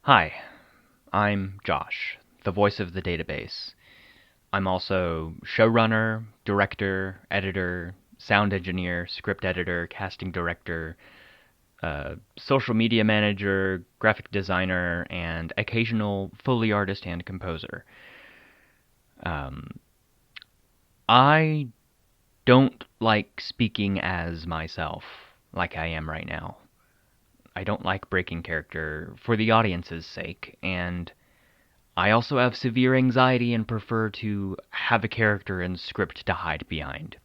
Hi, I'm Josh, the voice of the database. I'm also showrunner, director, editor, sound engineer, script editor, casting director, social media manager, graphic designer, and occasional Foley artist and composer. Um, I don't like speaking as myself, like I am right now. I don't like breaking character for the audience's sake, and I also have severe anxiety and prefer to have a character and script to hide behind.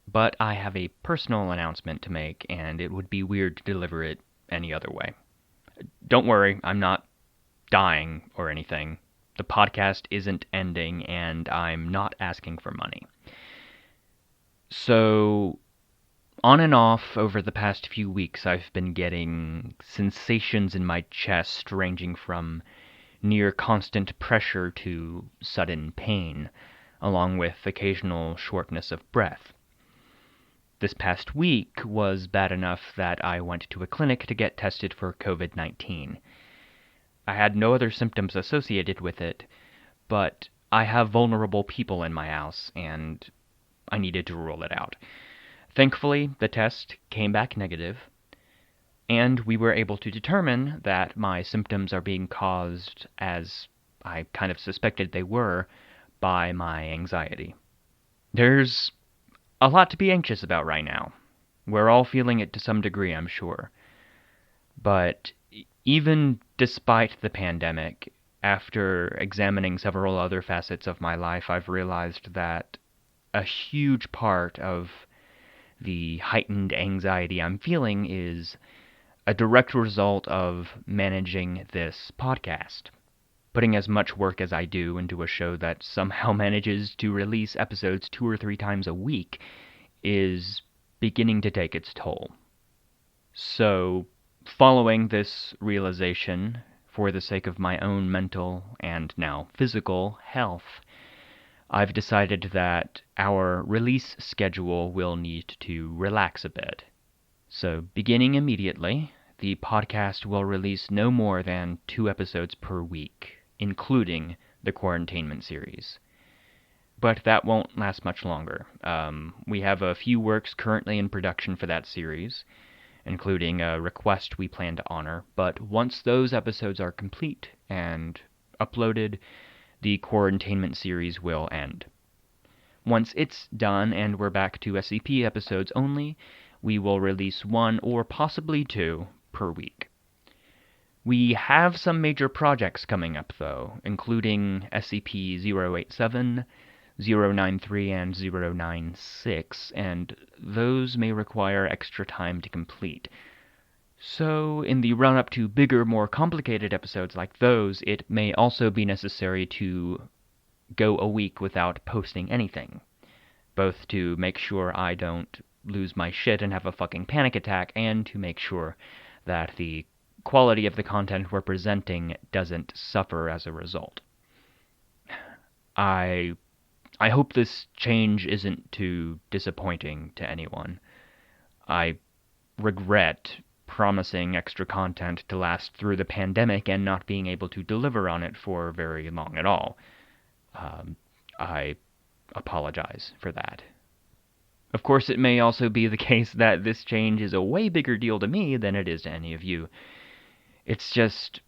But I have a personal announcement to make, and it would be weird to deliver it any other way. Don't worry, I'm not dying or anything. The podcast isn't ending, and I'm not asking for money. So, on and off over the past few weeks, I've been getting sensations in my chest ranging from near constant pressure to sudden pain, along with occasional shortness of breath. This past week was bad enough that I went to a clinic to get tested for COVID-19. I had no other symptoms associated with it, but I have vulnerable people in my house, and I needed to rule it out. Thankfully, the test came back negative, and we were able to determine that my symptoms are being caused, as I kind of suspected they were, by my anxiety. There's a lot to be anxious about right now. We're all feeling it to some degree, I'm sure. But even despite the pandemic, after examining several other facets of my life, I've realized that a huge part of the heightened anxiety I'm feeling is a direct result of managing this podcast. Putting as much work as I do into a show that somehow manages to release episodes 2 or 3 times a week is beginning to take its toll. So, following this realization, for the sake of my own mental and now physical health, I've decided that our release schedule will need to relax a bit. So, beginning immediately, the podcast will release no more than 2 episodes per week, including the Quaran-tainment series. But that won't last much longer. We have a few works currently in production for that series, including a request we plan to honor, but once those episodes are complete and uploaded, the Quaran-tainment series will end. Once it's done and we're back to SCP episodes only, we will release 1 or possibly 2 per week. We have some major projects coming up, though, including SCP-087, 093, and 096, and those may require extra time to complete. So, in the run-up to bigger, more complicated episodes like those, it may also be necessary to go a week without posting anything, both to make sure I don't lose my shit and have a fucking panic attack, and to make sure that the quality of the content we're presenting doesn't suffer as a result. I hope this change isn't too disappointing to anyone. I regret promising extra content to last through the pandemic and not being able to deliver on it for very long at all. I apologize for that. Of course, it may also be the case that this change is a way bigger deal to me than it is to any of you. It's just,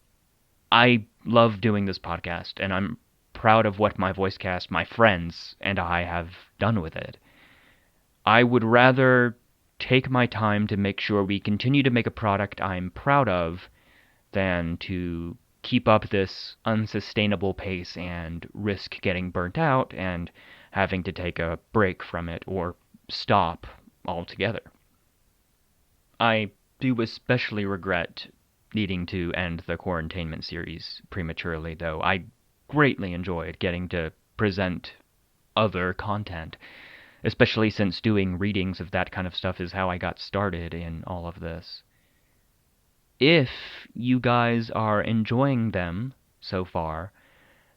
I love doing this podcast, and I'm proud of what my voice cast, my friends, and I have done with it. I would rather take my time to make sure we continue to make a product I'm proud of than to keep up this unsustainable pace and risk getting burnt out and having to take a break from it or stop altogether. I do especially regret needing to end the Quaran-tainment series prematurely, though. I greatly enjoyed getting to present other content, especially since doing readings of that kind of stuff is how I got started in all of this. If you guys are enjoying them so far,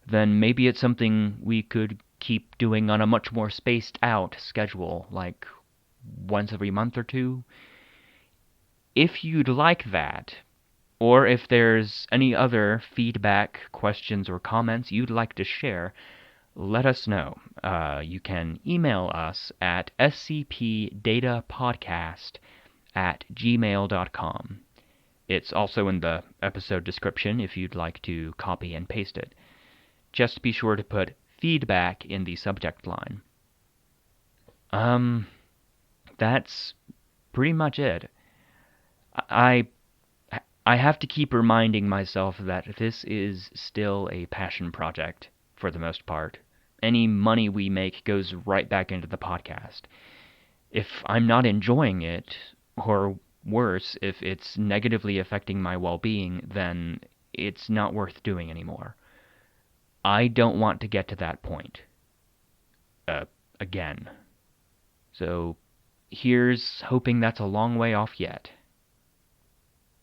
then maybe it's something we could keep doing on a much more spaced out schedule, like once every month or two. If you'd like that, Or if there's any other feedback, questions, or comments you'd like to share, let us know. You can email us at scpdatapodcast@gmail.com. It's also in the episode description if you'd like to copy and paste it. Just be sure to put feedback in the subject line. That's pretty much it. I I have to keep reminding myself that this is still a passion project for the most part. Any money we make goes right back into the podcast. If I'm not enjoying it, or worse, if it's negatively affecting my well-being, then it's not worth doing anymore. I don't want to get to that point. Again. So here's hoping that's a long way off yet.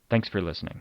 Thanks for listening.